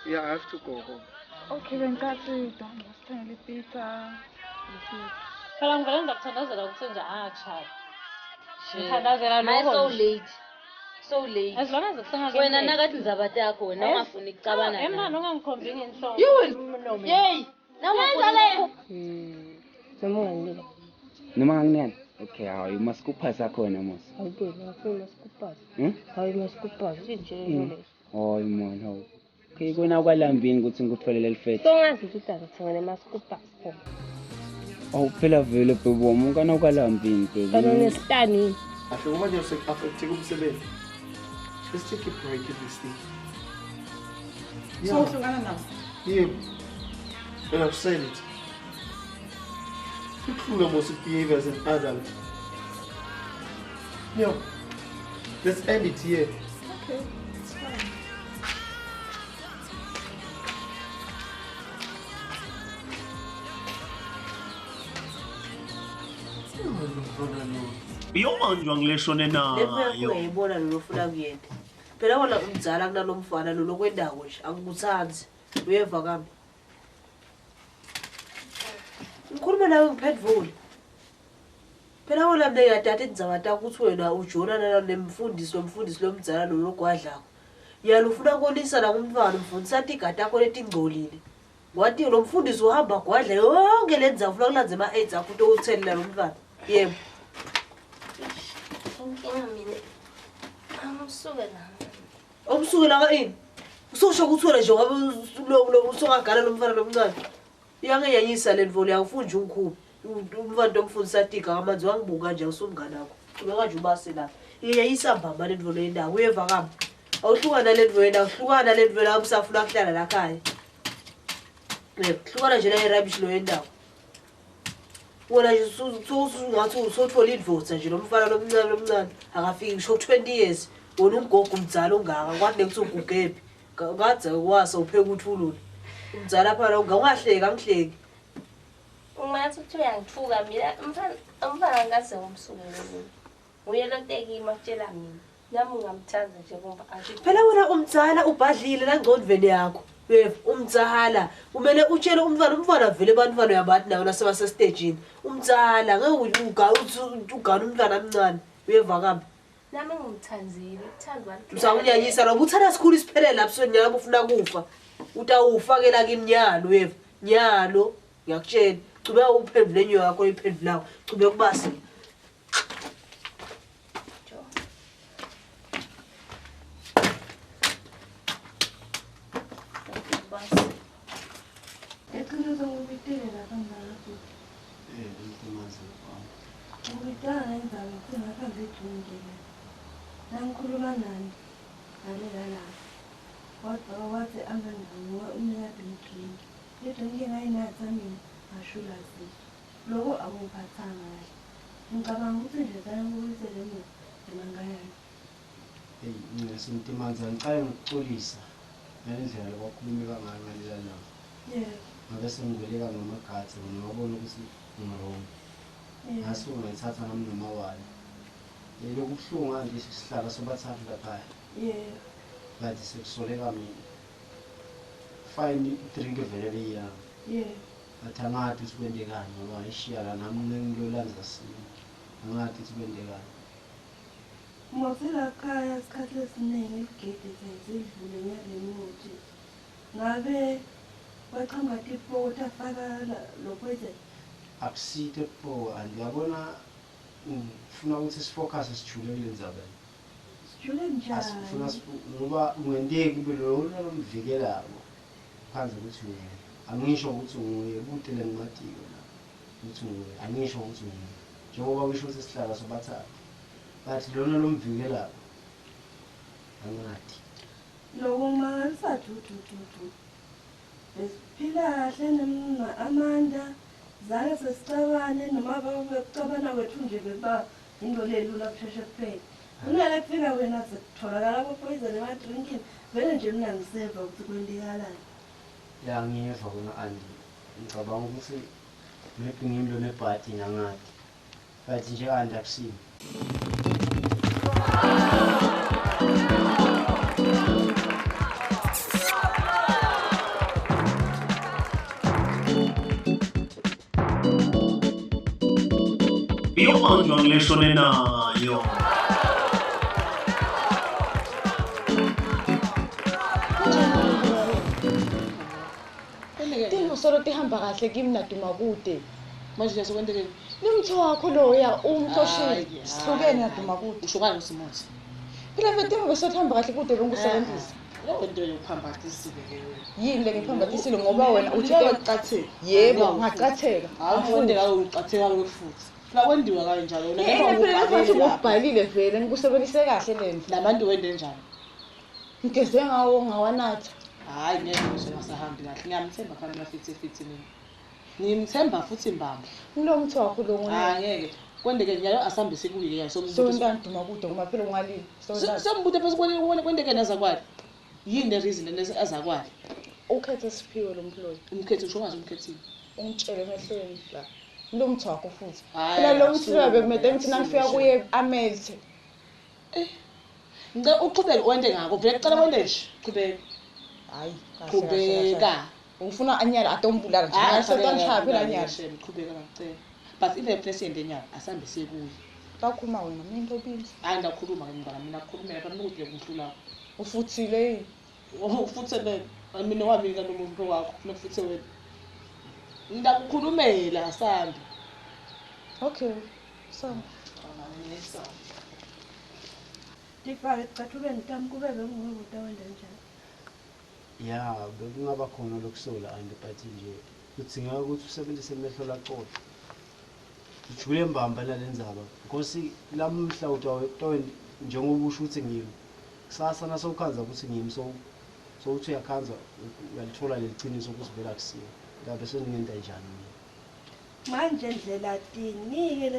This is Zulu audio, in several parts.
Yeah, I have to go home. Okay, benkathi sithengele ipizza. Phela ngivele ngakuthandazela ukuthi nje angakshaya. Ngithandazela My lokho. so late. So late. As long as kusengake. Wena nakathi ngizabate yakho wena ungafuni ukucabana. Emani ungangikhombi ngenhloko. You. Yey. Nawungenzale. Noma ungangilila. Noma nganginena. Okay, hayi masikuphaza khona mos. Awubheka ngifuna masikuphaza. Hayi masikuphaza sinje leso. Hayi man, hawu. Okay, kona kwalambini ukuthi ngikutholele lifethe. Songazi ukuthi uzakuthengele masikuphaza khona. Awu phela vele bhebo umkana kwalambini bhebo. Kana nesitani. After uma nje affecte kumsebenzi. Let's take a break in this thing. So uhlukana nawo. Yeah. And I've said it. Include most behavior as an adult. Yeah. Let's end it here. Okay, it's fine. Uyomanjwa ngileshone nayo. Uyayibona lo ufuna kuyena. Phela wona umdzala kunalomfana lo lokwendawo nje angikuthandi. Uyeva kami. Ngikhuluma nawe ngiphendvule. Phela wona mina ngiyadada indizawata ukuthi wena ujona nemfundisi lomdzala lo logwadlako. Yalo ufuna konisa la kumntwana umfundisa igata yakho letingcolile. Wathi lo mfundisi uhamba gwadla yonke lenza ufuna kulanze ama-AIDS akho into okuthelela lo mntwana. Yebo. Inkinga mina. Amsuke la. Omsukela kaini? Usosho ukuthi wena nje wabe usongagala lo mfana lomncane. Iyangeyanyisa le ndvo leyakufunja ungikhulu. Umfana omfundisa tika amanzi wangibuka nje usumngane wakho. Ubeka nje ubase lapha. Iyayisa mbamba le ndvo le ndawo uyeva kami. Awuhlukana le ndvo yena, uhlukana le ndvo la umsafuna ukuhlala la khaya. Uhlukana nje la rubbish lo yendawo. Wona nje ngathi usothola indvodza nje lo mfana lomncane akafiki ngisho 20 years. Wona umgogo umdzala ongaka kwathi nekuthi ugugephi ngadze kwasa upheka uthulule umdzala phela ungahleki angihleki Ungathi uthi uyangithuka mina umfana ngase ngomsukele mina. Uye lo teki makutshela mina. Nami ungamthanda nje ngoba athi phela wena umdzala ubhadlile la ngcondveni yakho umdzala umele utshele umfana vele bantwana yabathi nawo nasebase stage umdzala ngeke ugana umntwana omncane uyeva kami nami ngimthandzile ukuthandwa Msawunyanyisa lo uthanda sikhulu isiphelele lapho nyama ufuna kufa utawufakela kimnyalo uyeva nyalo ngiyakutshela cubeka uphendule nyo yakho iphendulayo cubeka kubasi Eqiniso ngibitelela kangaka. Ngibitana indaba singakhambi ejungile. Nangikhuluma nani ngalela la. Kodwa wathi anganawo umnyaka ngidrinki. Idrinki ngayinatha mina ashula si. Lokho akungiphathanga kahle. Ngicabanga ukuthi nje sanibuyisele mina ngayani. Mina sintimanza ngicela ngikuxolisa ngendlela lokwakhulumeka ngayo ngalela nawo. Yebo. Ngabe sengibeleka ngamagathi ngiyabona ukuthi ngirong. Ngaso ngayithatha nami nomawala. Lokhu kuhlungu nje sihlala sobathathu lapha. Yebo. Bathi sekusoleka mina. Fine drink vele leya. Yebo. Athangathi sikwendekani ngoba ishiya la nami ngilolanza sini. Angathi sikwendekani. Mofela kaya isikhathi esiningi igede sezidlule nyalemuthi. Ngabe wachanga tipota faka lo poison. Akusite po andiyabona ufuna ukuthi sifocus sijulele ndzabeni. Sijule njani? Asifuna ngoba ungenteki lo lomvikelako. Phansi ukuthi wena. Angisho ukuthi nguye bude lengimatiko la. Ukuthi nguye angisho ukuthi nguye. Njengoba kusho ukuthi sihlala sobathathu. Bathi lona lomvikelako. Angathi. Lokho mangalisa tu. Esiphila kahle nemna Amanda zake sesicabane noma bakucabana wethu nje beba into lelula kusheshe kuphela. Unale kufika wena sekutholakala poison emadrinkini vele nje ningangiseva ukuthi kwendekalani. Ya ngiyeva kona andi. Ngicabanga ukuthi maybe ngimlo nebhadi nyangathi. Bathi nje andi akusini. Ukhonjwa ngileshone nayo. Tingo solo tihamba kahle kimi naDumakude. Manje nje sokwendekeni. Nomtho wakho loya umthoshile. Sihlukene naDumakude. Ushokana uSimothi. Phela mfethu besothamba kahle kude bengisebenzisa. Leyo nto yokuphambatisile ke wena. Yini le ngiphambatisile ngoba wena uthi uqatheka. yebo ngacatheka. Awufunde ngayo uqatheka futhi. Funa kwendiwa kanjalo yona Phela futhi ngokubhalile vele ngikusebenzise kahle lento. Labantu wende njani? Ngigeze ngawo ngawanatha. Hayi ngeke ngisahambi kahle. Ngiyamthemba fanele fithi mina. Ngimthemba futhi mbamba. Kunomtho wakho lo ngone. Ngeke. Kwendeke njalo asihambise kuye yayo Sonta Dumakude ngoba phela ungalini. Sombude phose kwendeke nazakwali. Yini the reason lezi azakwali? Ukhethe Siphiwe lo mployi. Umkhethi usho ngazi umkhethini. Ungitshele emehlweni la. Lo mtho wakho futhi. Phela lo mthiwa bekumede ngithi nangifika kuye amelthe. Ngicela uqhubeke wende ngako. Vele kucela wende nje. Qhubeka. Hayi, Qhubeka. Ufuna anyala atombulala nje. Ngasotanshaya phela anyala. Qhubeka ngicela. But ile place yende nyaka asihambise kuye. Bakhuluma wena mina into obili. Hayi ndakhuluma ngibala mina ukukhulumela phela ukuthi ngihlula. Ufuthile. Ufuthele mina wami kanomuntu wakho nofuthe wena. Ndakukhulumela asambi. Okay. So. Ndifake ecathulweni tami kube bengingukude wenda njani. Ya bekungaba khona lokusola but nje kudzingeka ukuthi usebenzise emehlo laqoqa. Ujule mbamba nalendzaba because lamhla utawe njengoba usho ukuthi ngimi kusasa nasokhanza ukuthi ngimi so uthi uyakhanza uyalithola leliciniso ukusivela kusiwe ngabe seningenda njani Manje ndlela tinike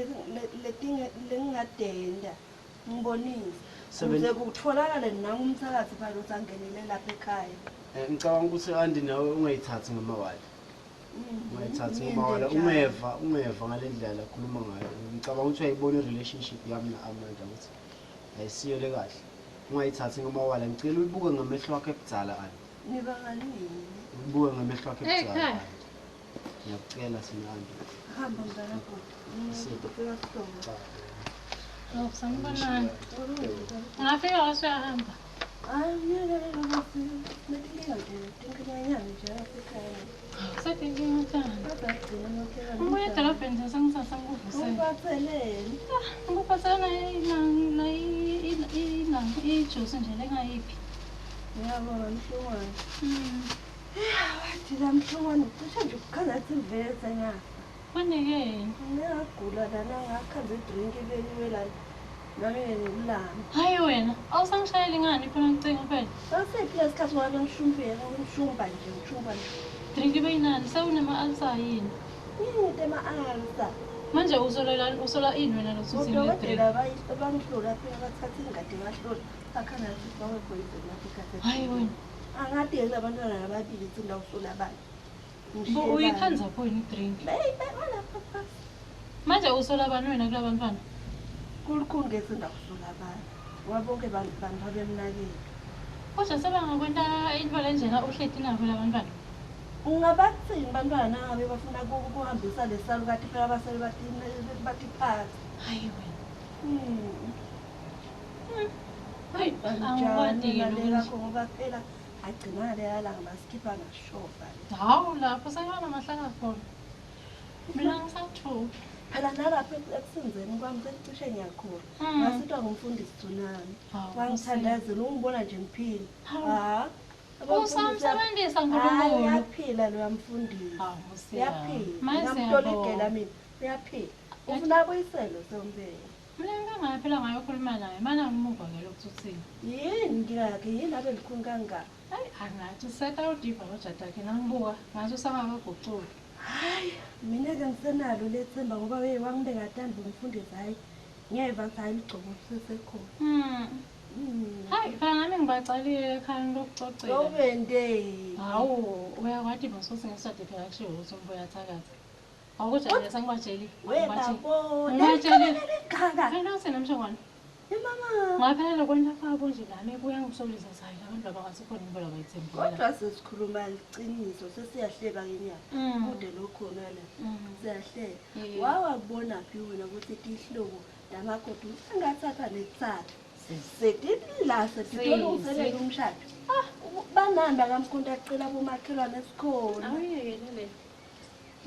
lengingadenda ngibonise ukuze kutholakale nami umsakazi phela usangenele lapha ekhaya. Ngicabanga ukuthi andi nawe ungayithathi ngamawala. Ungayithathi ngamawala ungeva ngalendlela khuluma ngayo. Ngicabanga ukuthi uyayibona relationship yami naAmanda ukuthi ayisiyo le kahle. Ungayithathi ngamawala ngicela uyibuke ngamehlo wakho ebudzala ani. Niba ngalini? Uyibuke ngamehlo wakho ebudzala. Ngiyacela sinandi. Hamba ngana kodwa. Ngifika kuhlobo. Sanibonani. Ngafika wasuyahamba. Hayi ngeke ngafika. Netinga nje tinkinyanya nje lapha ekhaya. Setinkinga tani? Ubuye edolobheni nje sengisasanguvusela. Ngiphatheleni. Ngikuphathela ijuice nje lengayiphi. Ngiyabona mhlungwane. Wathi la mhlungwane cishe nje ukukhala simveze nya. Kwanekeni? Ngiyagula lana ngakhanza idrink ibeliwe la. Nami ngilulama. Hayi wena, awusangishayeli ngani phela ngicinga phela. Sasiphi lesikhathi ngabe ngishumbela ngishumba nje. Drink bayinani sewunema-ulcer yini? Yini tema-ulcer? Manje usola ini wena lokuthi udokotela bangihlola phela bathatha ingadi bahlola bakhana ukuthi bawe-poison lapha ekhasini. Hayi wena. Angade labantwana ababilithi ndawusola abantu. Uyikhanza pho yini i-drink? Manje usola abantu wena kula bantwana? Kulukhulu ngeke sindawusola abantu ngoba bonke bantu babemnakile. Kodwa sebangakwenta into lenjena uhleti nabo la bantwana? Ungabathini bantwana ngabe bafuna ukuhambisa lesalukati phela abasele bathi phasi. Hayi wena. Hayi angikwadi-ke lokho ngoba phela agcina leya langa basikhipha ngashofa. Hawu lapho sekubana mahlaka khona. Mina ngisathuka. Phela nalapho ekusenzeni kwami sekucishe ngiyakhola. Ngasitwa ngumfundisi Tsunami. Wangithandazela ungibona nje ngiphila. Usamsebenzisa nkulunkulu. Uyaphila loya mfundisi. Uyaphila. Ngamtolikela mina. Uyaphila. Ufuna abuyiselo sombele. Mina ngingaphela ngayokhuluma naye. Mana ngimuva ke lokhu uthini? Yini ngiyake yini abe likhulu kangaka? Hayi angathi setha udiva lojatakhe nangibuka ngathi usangakaguculi. Hayi mina ke ngisenalo lethemba ngoba wangibeka tanda umfundisi hayi ngiyeva hayi ligcobo sisekhona. Hayi phela nami ngibacalile ekhaya lokucocela. Lobende. Hawu uyakwadi basosi ngesade phela kushiwo ukuthi umbuya athakaza. Awukuthi nje sengibatsheli. Webabo. Ngibatsheli. Khanga. Phela uthi namshongwana. Mama. Ngaphelele kwenta kwabo nje lami kuyangisolisa sayi abantu abakasekhona impela bayithembile. Kodwa sesikhuluma iqiniso sesiyahleka ngenyanga. Kude lokhona la. Siyahleka. Wawabona phi wena ukuthi ihlobo lamagodu angathatha letsatha. Sedidla sedidolungiselela umshado. Banandi akamkhonto acela bomakhelwane esikhona. Awuyekele.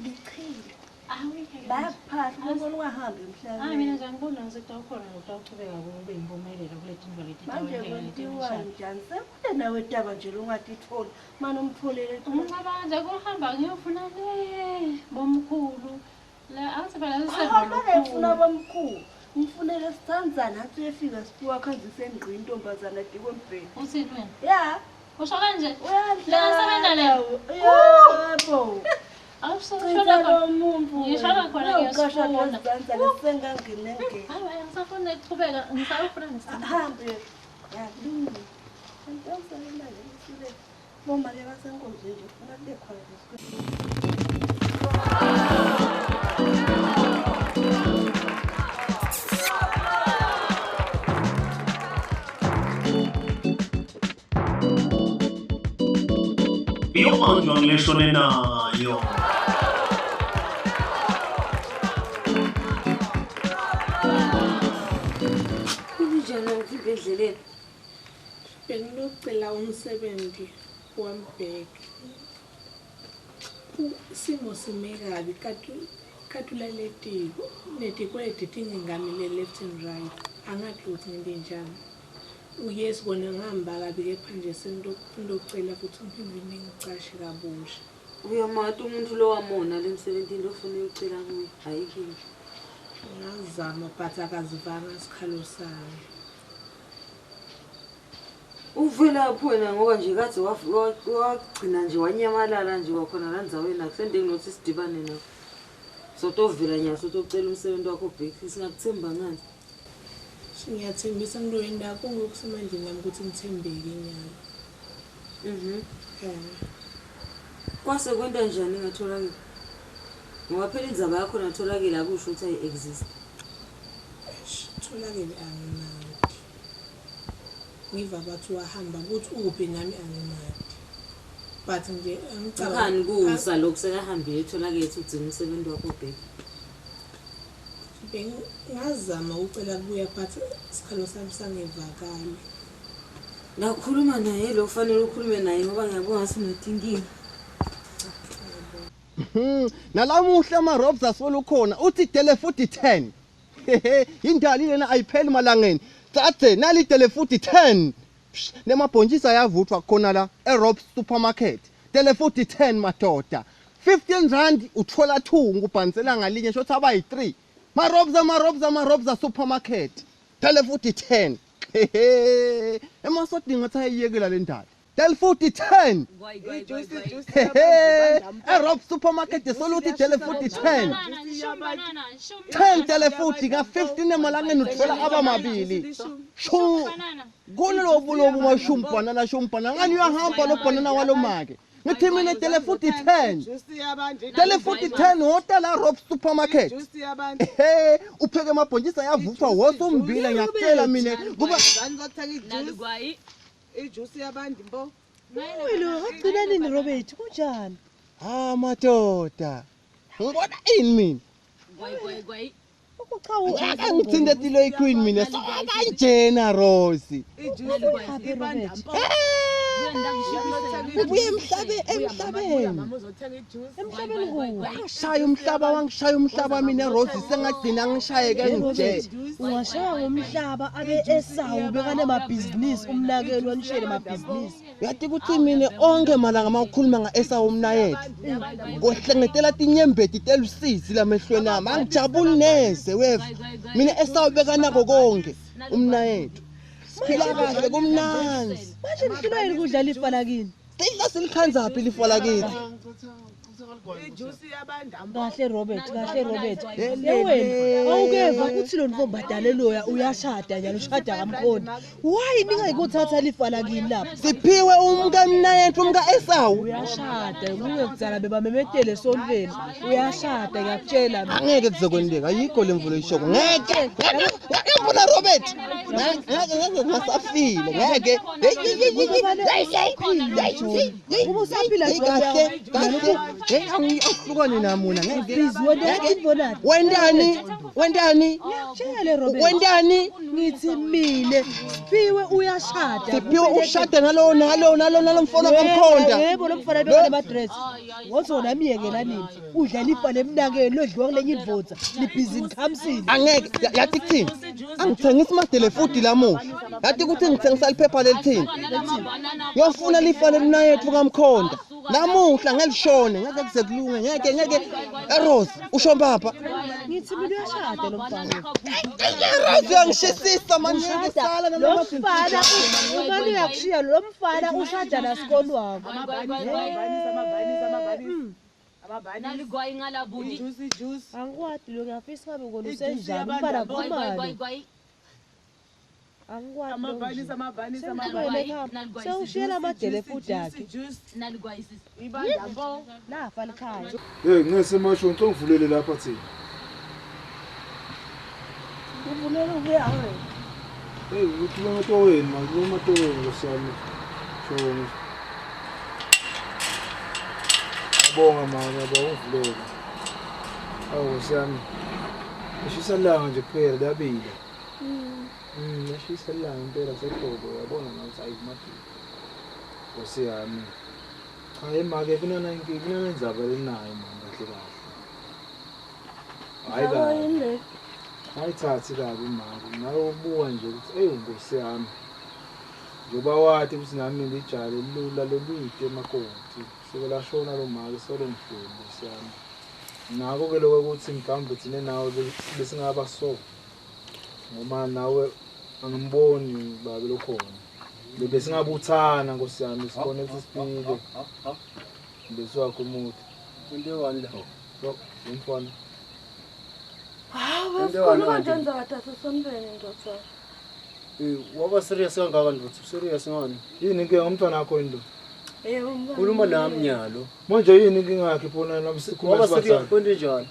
Lichile. Awuyekele. Bayaphahla ubona ungahambi emhlabeni. Mina nje ngibona ngisekukhona nokuqhubeka kube impumelelo kuletinto leti. Manje kwentiwa njani? Sekude nawe daba nje longatitholi. Manje umtholele Ngicabanga nje kuhamba ngiyofuna le bomkhulu. La athi phela sisebona ufuna bomkhulu. Mfunele sithandzana athi uyefika siphiwa khanzise engqini intombazana dikwembheni. Uthini wena? Ya. Usho kanje? Uyadla. Sebenza leyo. Yebo. Awushona umuntu. Ngishona khona ngiyasifuna. Senzanza lesenganginenge. Hayi ngisafuna ukuqhubeka ngisayofuna ngisithanda. Hambe. Ya kulungile. Ntonsa imali isile. Boma ke basenkonzo nje ufuna kube khona lesikole. Iyobanjwa ngileshone nayo. Kunjani ukubedleleni? Bengilocela umsebenzi wambheki. Simo sime kabi katulaletico netikwedi tingengamile left and right. Angathi ukuthi nginjani. Uyes kona ngihamba kabi kepha nje sengilocela ukuthi ngiphinde ngicashe kabusha. Uyamata umuntu lo wamona lemsebenzini ofuna ucela kuye. Ayikho. Ngazama but akazivanga isikhalo sami. Uvela lapho wena ngoba nje kathi wagcina nje wanyamalala nje wakhona la ndzaweni akusende nginothi sidibane nawe. Sotovela nyaso tocela umsebenzi wakho bheki singakuthemba ngani. Ngiyathembisa ngiloyinda kongokusemanje nami ukuthi ngithembeke inyanga. Kwase kwenta njani ngatholakala? Ngoba phela indzaba yakho natholakala akusho ukuthi ayi exist. Tholakala anginathi. Ngiva bathi wahamba ukuthi uphi nami anginathi. But nje ngicabanga kuza lokusekahambile etholakala ethi ugcina umsebenzi wakho bheki. Ngazama ucela kubuya but isikhalo sami sangevakali. Nakhuluma naye lo kufanele ukhulume naye ngoba ngiyabona sinodinkinga. Nalamuhle ama-robs asolo ukhona uthi tele futhi 10. Indali lena ayipheli malangeni. Thathe nali tele futhi 10. Nemabhontshisi ayavuthwa khona la eRobs supermarket. Tele futhi 10 madoda. 15 rand uthola 2 ngubhanisela ngalinye shothi abayi 3. Ma-robs supermarket. Tele futhi 10. Emasodinga athi ayiyekela le ndaba. Tele futhi 10. eRobs supermarket soluthi tele futhi 10. 10 tele futhi ka 15 emalangeni uthola abamabili. Shu. Kolo bulobu mashumpanana shumpana ngani uyahamba lo banana walomake. Ngithi mina tele futhi 10. Tele futhi 10 hotela Robs supermarket. Upheke amabhontshisi ayavuthwa wosombila ngiyakutshela mina kuba ijuice yabantu mbo. Wena wagcina nini Robert kunjani? Madoda. Ngibona ini mina? Gwai. Angithinde tilo iqueen mina kanjena Rosie. Ubuye emhlabeni. Wangishaya umhlaba mina Rosie sengagcina ngishayeke nje. Ungashaya umhlaba abe esawu bekane amabhizinisi umnakeli wanishele amabhizinisi. Yathi ukuthi mina onke malanga mawukhuluma ngaesawu umnayethu. Kohlengetela tinyembeti telusizi lamehlweni ami angijabuli neze weva. Mina esawu bekana konke umnayethu. Siphila kahle kumnanzi. Manje nifuna yini kudlala ifalakini? Sidla silikhanza phi lifola kithi? Kahle Robert. Wena awukeva ukuthi lo mfombadala loya uyashada njalo ushada kamkhona. Why ningayikuthatha lifalakini lapha? Siphiwe umke mnaye umfowethu umka Esau. Uyashada nguwe kudzala bebamemetele esontweni. Uyashada ngiyakutshela. Angeke kuzokwendeka ayikho lemvulo ishoko. Ngeke. Ngiyabona Robert. Ngeke ngasafile. Ngeke. Ubu usaphila kahle. Angihlukani namuna ngeke. Wendani? Tshele Robert. Wendani? Ngithi mine Siphiwe uyashada. Siphiwe ushada nalo mfana kaMkhonda. Yebo lo mfana lo madress. Ngozona miyekela nini? Udlala ifa lemnakeni lodliwa kulenye indvodza. Libhizi nikhamsile. Angeke yathi kuthini? Angithengisa imadele futhi lamuhla. Yathi ukuthi ngithengisa iphepha lelithini. Ngiyofuna lifa lelinayethu kaMkhonda. Namuhla ngelishone ngeke kuze kulunge ngeke eRose usho mpapa. Ngithi mina uyashada lo mfana. eRose uyangishisisa manje ngisala Lo mfana umali uyakushiya lo mfana ushada nasikolo wakho. Naligwayi ngalabuni. Juice. Angikwadi lo ngiyafisa ngabe ngolusenjani umfana kumali. Angikwadi. Amabhanisa. Sewushiyela amadele futhi akhe. Naligwayi sisi. Ibandambo. Lafa likhaya. Hey ngesemasho ngivulele lapha thina. Uvulele ukuya wena. Hey uthi uMatoweni manje uMatoweni losami. Shongo. Abonga manje abawuvulele. Awu siyami. Ishisa langa nje kuphela labile. Ishisa langa impela seqobo yabona ngathi ayimathini. Ngosiyami. Hayi make kunana indzaba lenayo manje kahle kahle. Hayi kahle. Ayithathi kabi imali nawe ubuka nje ukuthi Nkosi yami njoba wathi ukuthi nami ngijale lula lolude emakonti sokela shona lo mali solo mhleli Nkosi yami nako ke lokho ukuthi mhlawumbe thina nawe besingaba so noma nawe angimboni babe lokhona besingabuthana Nkosi yami sibone ukuthi siphile beswakho umuntu into wani la so umfana Wasikhuluma nje ndzawathatha sombeni ndotsana. Waba serious kangaka ndodza serious ngani? Yini inkinga umntwana wakho ndo? Khuluma nami nyalo. Manje yini inkinga yakhe phona namsikhuluma Waba serious kwento njani?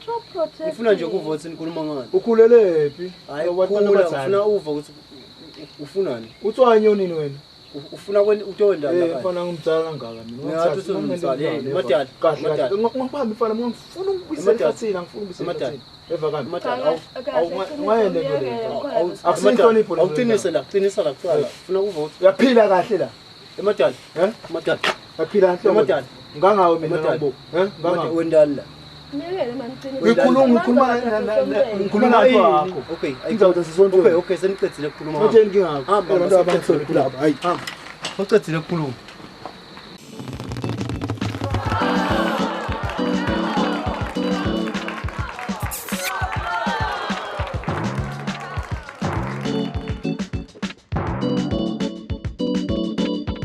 To protect. Ufuna nje ukuva ukuthi nikhuluma ngani? Ukhulele phi? Hayi ufuna uva ukuthi ufunani? Utswanyo nini wena? Ufuna kwenda utondana lapha. Ufana ngimdzala kangaka mina. Ngathi usumdzaleni. Madala. Kahle. Ngiphambi mfana ngifuna ukubisela kathina ngifuna ukubisela kathina. Eva kanti. Madala. Ngayende ngene. Akusinhlonipho. Awuqinise la, qinisa la kuqala. Ufuna ukuva ukuthi uyaphila kahle la. Emadala. Madala. Yaphila kahle Emadala. Ngangawe mina ngabo. Ngangawe wendala. Ngeke manje ngikhuluma nathi wakho. Okay, ngizawuthi sisonto. Okay, seniqedile ukukhuluma. Manje ngingakho. Abantu abangihloniphi lapha. Hayi. Uqedile ukukhuluma.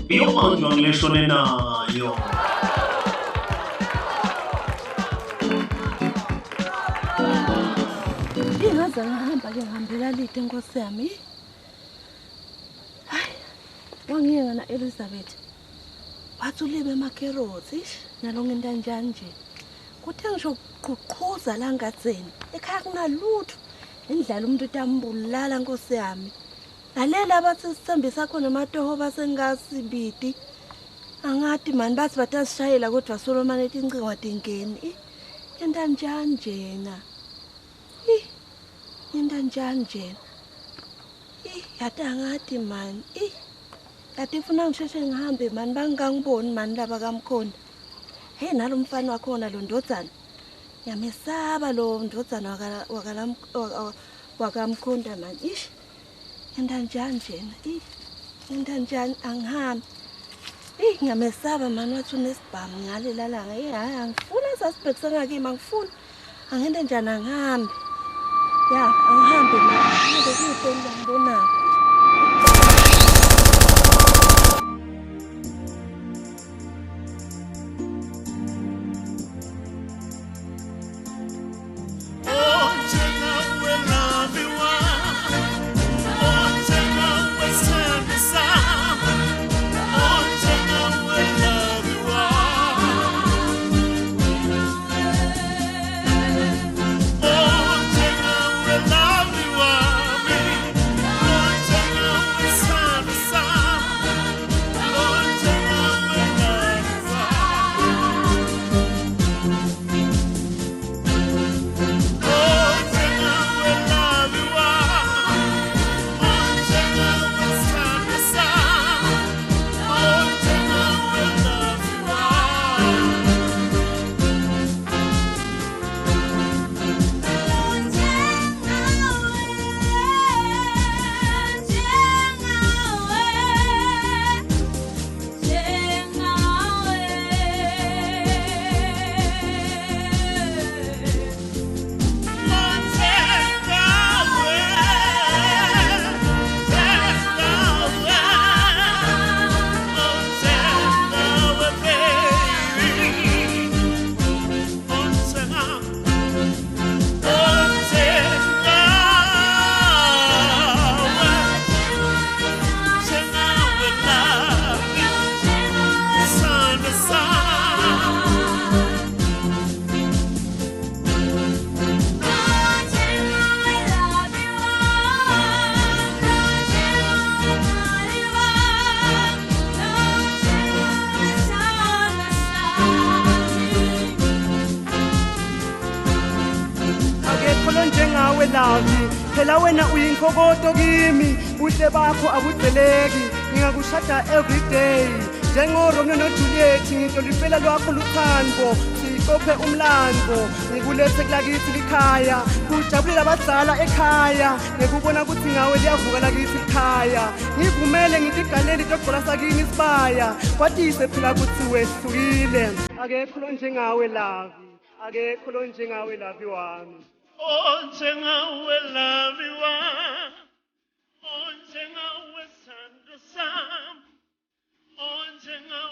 Iyomanje ngileshone nayo. Ingaze ngihamba-ke ngihambela lide Nkosi yami. Hayi, wangiyeka na Elizabeth. Wathi ulibe emakherotsi, nalonke into enjani nje. Kuthe ngisho uqhuqhuza la ngatseni. Ekhaya kunalutho. Indlala umuntu utambulala Nkosi yami. Lalela bathi sithembisa khona amatoho basengasibidi. Angathi mani bathi batasishayela kodwa Solomon ethi incingo wadingeni. Yenta njani njena? Yenta njani njena? Yathi angathi mani. Yathi ufuna ngisheshe ngihambe mani bangangiboni mani laba kaMkhonda. Hey nalo mfana wakhona lo ndodzana. Ngiyamesaba lo ndodzana wakaMkhonda mani. Yenta njani njena? Yenta njani angihambi. Ngiyamesaba mani wathi unesibhamu ngale lalanga. Hayi angifuna sasibhekisa ngakima ngifuna. Angende njani angihambi. Ya, angihambi mani. Ngikuyiphela ngibona. phela wena uyinkokoto kimi buhle bakho abudzeleki ngingakushada everyday njengoromeo nojuliet ngintolifela lwakho luthando siyikophe umlando ngikulethe kulakithi likhaya kujabulela abadala ekhaya ngikubona ukuthi ngawe liyavuka lakithi likhaya ngivumele ngitigaleli togcola sakini isibaya kwatise phela ukuthi wehlukile akekho lo njengawe lavi akekho lo njengawe lavi wami onjengawe lavi wami onjengawe sando sam onjengawe